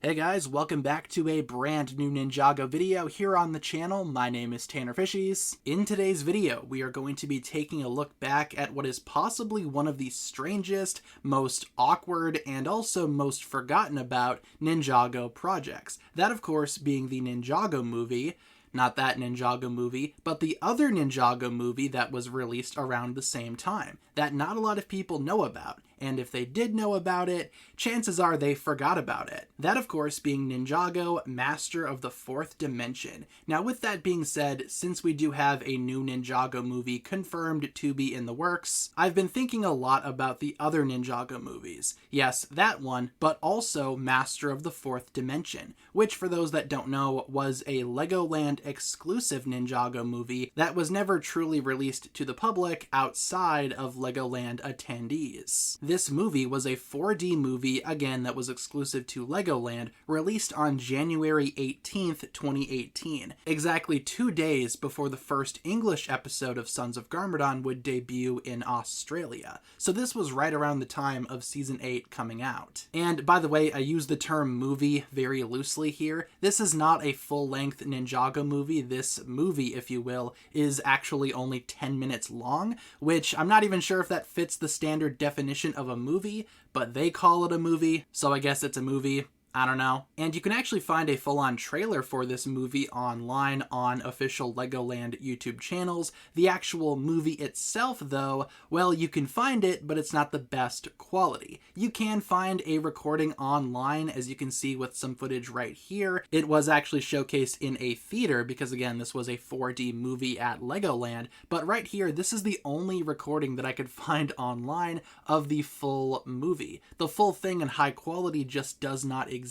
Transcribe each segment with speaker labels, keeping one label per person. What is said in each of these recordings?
Speaker 1: Hey guys, welcome back to a brand new Ninjago video here on the channel. My name is TannerFishies. In today's video, we are going to be taking a look back at what is possibly one of the strangest, most awkward, and also most forgotten about Ninjago projects. That, of course, being the Ninjago movie. Not that Ninjago movie, but the other Ninjago movie that was released around the same time, that not a lot of people know about. And if they did know about it, chances are they forgot about it. That, of course, being Ninjago, Master of the Fourth Dimension. Now, with that being said, since we do have a new Ninjago movie confirmed to be in the works, I've been thinking a lot about the other Ninjago movies. Yes, that one, but also Master of the Fourth Dimension, which, for those that don't know, was a Legoland exclusive Ninjago movie that was never truly released to the public outside of Legoland attendees. This movie was a 4D movie, again, that was exclusive to Legoland, released on January 18th, 2018, exactly 2 days before the first English episode of Sons of Garmadon would debut in Australia. So this was right around the time of Season 8 coming out. And by the way, I use the term movie very loosely here. This is not a full-length Ninjago movie. This movie, if you will, is actually only 10 minutes long, which I'm not even sure if that fits the standard definition of a movie, but they call it a movie, so I guess it's a movie. I don't know. And you can actually find a full-on trailer for this movie online on official Legoland YouTube channels. The actual movie itself, though, well, you can find it, but it's not the best quality. You can find a recording online, as you can see with some footage right here. It was actually showcased in a theater because, again, this was a 4D movie at Legoland. But right here, this is the only recording that I could find online of the full movie. The full thing in high quality just does not exist.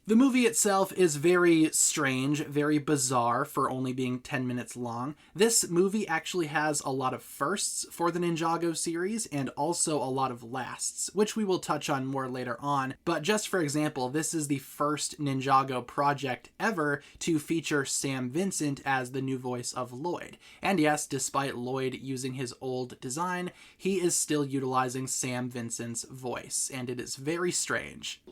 Speaker 1: The movie itself is very strange, very bizarre for only being 10 minutes long. This movie actually has a lot of firsts for the Ninjago series and also a lot of lasts, which we will touch on more later on. But just for example, this is the first Ninjago project ever to feature Sam Vincent as the new voice of Lloyd. And yes, despite Lloyd using his old design, he is still utilizing Sam Vincent's voice, and it is very strange.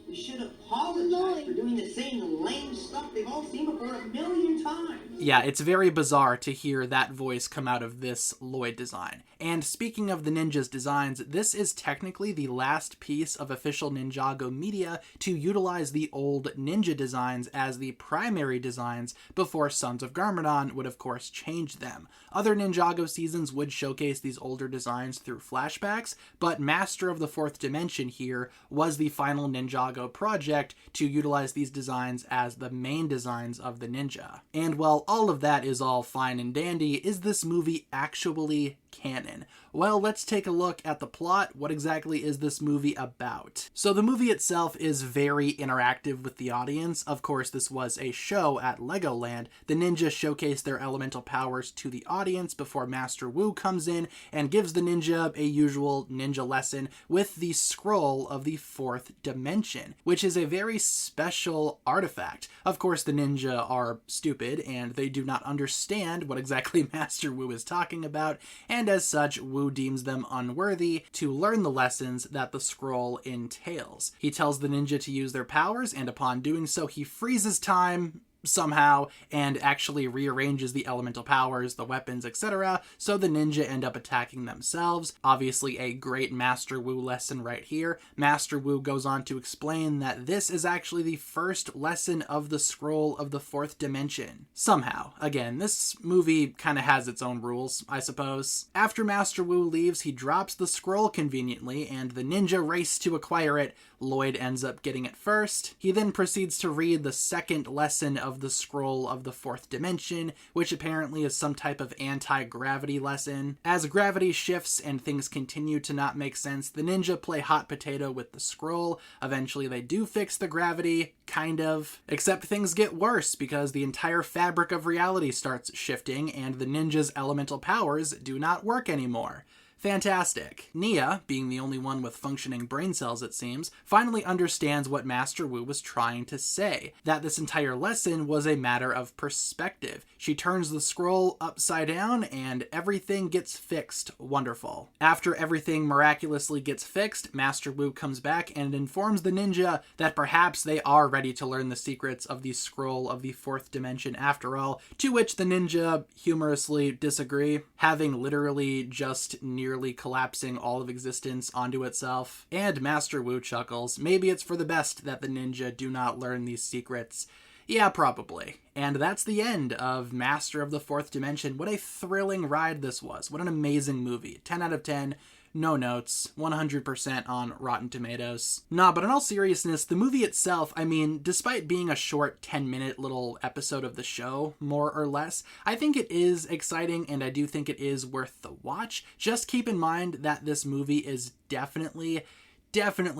Speaker 2: We should apologize for doing the same lame stuff they've all seen before 1,000,000 times.
Speaker 1: Yeah, it's very bizarre to hear that voice come out of this Lloyd design. And speaking of the ninja's designs, this is technically the last piece of official Ninjago media to utilize the old ninja designs as the primary designs before Sons of Garmadon would of course change them. Other Ninjago seasons would showcase these older designs through flashbacks, but Master of the Fourth Dimension here was the final Ninjago project to utilize these designs as the main designs of the ninja. And while all of that is all fine and dandy, is this movie actually canon? Well, let's take a look at the plot. What exactly is this movie about? So the movie itself is very interactive with the audience. Of course, this was a show at Legoland. The ninja showcase their elemental powers to the audience before Master Wu comes in and gives the ninja a usual ninja lesson with the scroll of the fourth dimension, which is a very special artifact. Of course, the ninja are stupid and they do not understand what exactly Master Wu is talking about, and as such, Wu deems them unworthy to learn the lessons that the scroll entails. He tells the ninja to use their powers, and upon doing so, he freezes time somehow and actually rearranges the elemental powers, the weapons, etc. So the ninja end up attacking themselves. Obviously a great Master Wu lesson right here. Master Wu goes on to explain that this is actually the first lesson of the scroll of the fourth dimension. Somehow. Again, this movie kind of has its own rules, I suppose. After Master Wu leaves, he drops the scroll conveniently and the ninja race to acquire it. Lloyd ends up getting it first. He then proceeds to read the second lesson of the scroll of the fourth dimension, which apparently is some type of anti-gravity lesson. As gravity shifts and things continue to not make sense, the ninja play hot potato with the scroll. Eventually they do fix the gravity, kind of. Except things get worse because the entire fabric of reality starts shifting and the ninja's elemental powers do not work anymore. Fantastic. Nia, being the only one with functioning brain cells it seems, finally understands what Master Wu was trying to say, that this entire lesson was a matter of perspective. She turns the scroll upside down and everything gets fixed. Wonderful. After everything miraculously gets fixed, Master Wu comes back and informs the ninja that perhaps they are ready to learn the secrets of the scroll of the fourth dimension after all, to which the ninja humorously disagree, having literally just nearly collapsing all of existence onto itself. And Master Wu chuckles. Maybe it's for the best that the ninja do not learn these secrets. Yeah, probably. And that's the end of Master of the Fourth Dimension. What a thrilling ride this was. What an amazing movie. 10 out of 10. No notes, 100% on Rotten Tomatoes. Nah, but in all seriousness, the movie itself, I mean, despite being a short 10-minute little episode of the show, more or less, I think it is exciting and I do think it is worth the watch. Just keep in mind that this movie is definitely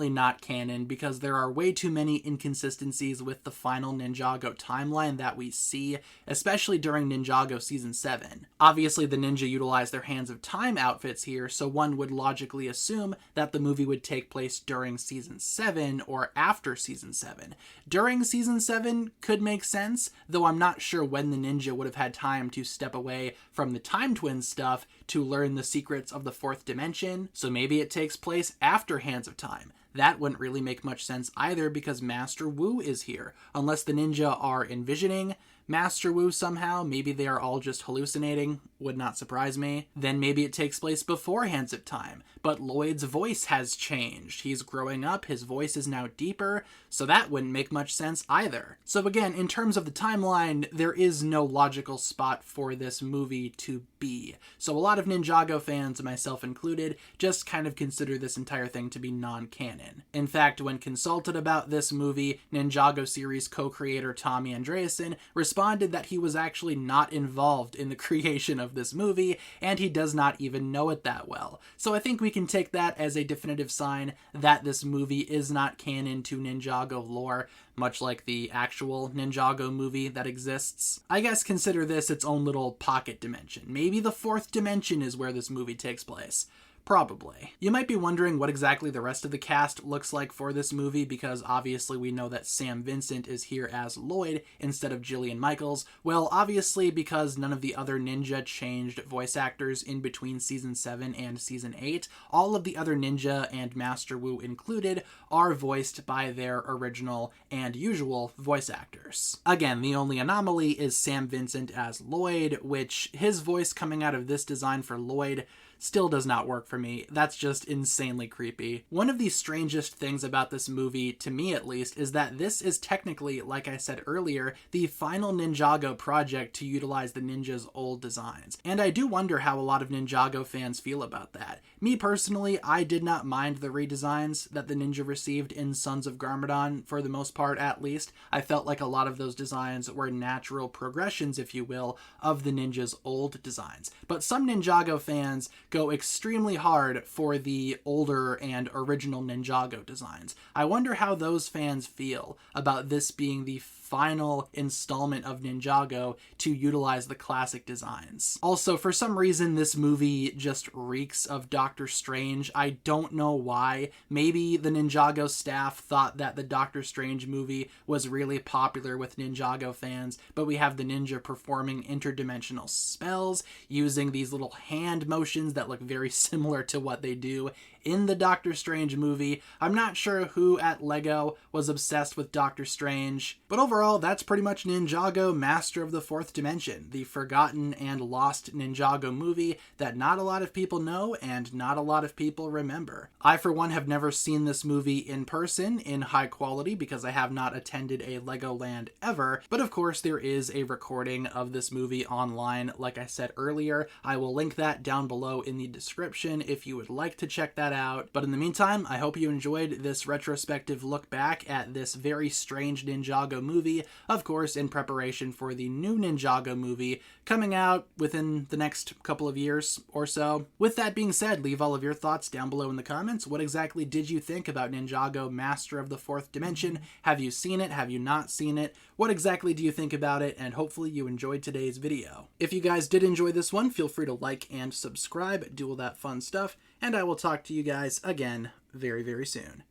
Speaker 1: not canon because there are way too many inconsistencies with the final Ninjago timeline that we see, especially during Ninjago Season 7. Obviously, the ninja utilized their Hands of Time outfits here, so one would logically assume that the movie would take place during Season 7 or after Season 7. During Season 7 could make sense, though I'm not sure when the ninja would have had time to step away from the Time Twin stuff to learn the secrets of the fourth dimension, so maybe it takes place after Hands of Time. That wouldn't really make much sense either because Master Wu is here, unless the ninja are envisioning Master Wu somehow. Maybe they are all just hallucinating, would not surprise me. Then maybe it takes place before Hands of Time, but Lloyd's voice has changed. He's growing up, his voice is now deeper, so that wouldn't make much sense either. So again, in terms of the timeline, there is no logical spot for this movie to be. So a lot of Ninjago fans, myself included, just kind of consider this entire thing to be non-canon. In fact, when consulted about this movie, Ninjago series co-creator Tommy Andreasen responded that he was actually not involved in the creation of this movie, and he does not even know it that well. So I think we can take that as a definitive sign that this movie is not canon to Ninjago lore, much like the actual Ninjago movie that exists. I guess consider this its own little pocket dimension. Maybe the fourth dimension is where this movie takes place. Probably. You might be wondering what exactly the rest of the cast looks like for this movie, because obviously we know that Sam Vincent is here as Lloyd instead of Jillian Michaels. Well, obviously because none of the other ninja changed voice actors in between Season 7 and Season 8, all of the other ninja, and Master Wu included, are voiced by their original and usual voice actors. Again, the only anomaly is Sam Vincent as Lloyd, which his voice coming out of this design for Lloyd still does not work for me. That's just insanely creepy. One of the strangest things about this movie, to me at least, is that this is technically, like I said earlier, the final Ninjago project to utilize the ninja's old designs. And I do wonder how a lot of Ninjago fans feel about that. Me personally, I did not mind the redesigns that the ninja received in Sons of Garmadon, for the most part at least. I felt like a lot of those designs were natural progressions, if you will, of the ninja's old designs. But some Ninjago fans go extremely hard for the older and original Ninjago designs. I wonder how those fans feel about this being the final installment of Ninjago to utilize the classic designs. Also, for some reason, this movie just reeks of Doctor Strange. I don't know why. Maybe the Ninjago staff thought that the Doctor Strange movie was really popular with Ninjago fans, but we have the ninja performing interdimensional spells, using these little hand motions that look very similar to what they do in the Doctor Strange movie. I'm not sure who at LEGO was obsessed with Doctor Strange, but overall, that's pretty much Ninjago Master of the Fourth Dimension, the forgotten and lost Ninjago movie that not a lot of people know and not a lot of people remember. I, for one, have never seen this movie in person in high quality because I have not attended a Legoland ever, but of course there is a recording of this movie online, like I said earlier. I will link that down below in the description if you would like to check that out. But in the meantime, I hope you enjoyed this retrospective look back at this very strange Ninjago movie, of course in preparation for the new Ninjago movie coming out within the next couple of years or so. With that being said, leave leave all of your thoughts down below in the comments. What exactly did you think about Ninjago Master of the Fourth Dimension? Have you seen it? Have you not seen it? What exactly do you think about it? And hopefully you enjoyed today's video. If you guys did enjoy this one, feel free to like and subscribe, do all that fun stuff, and I will talk to you guys again very, very soon.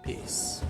Speaker 1: Peace.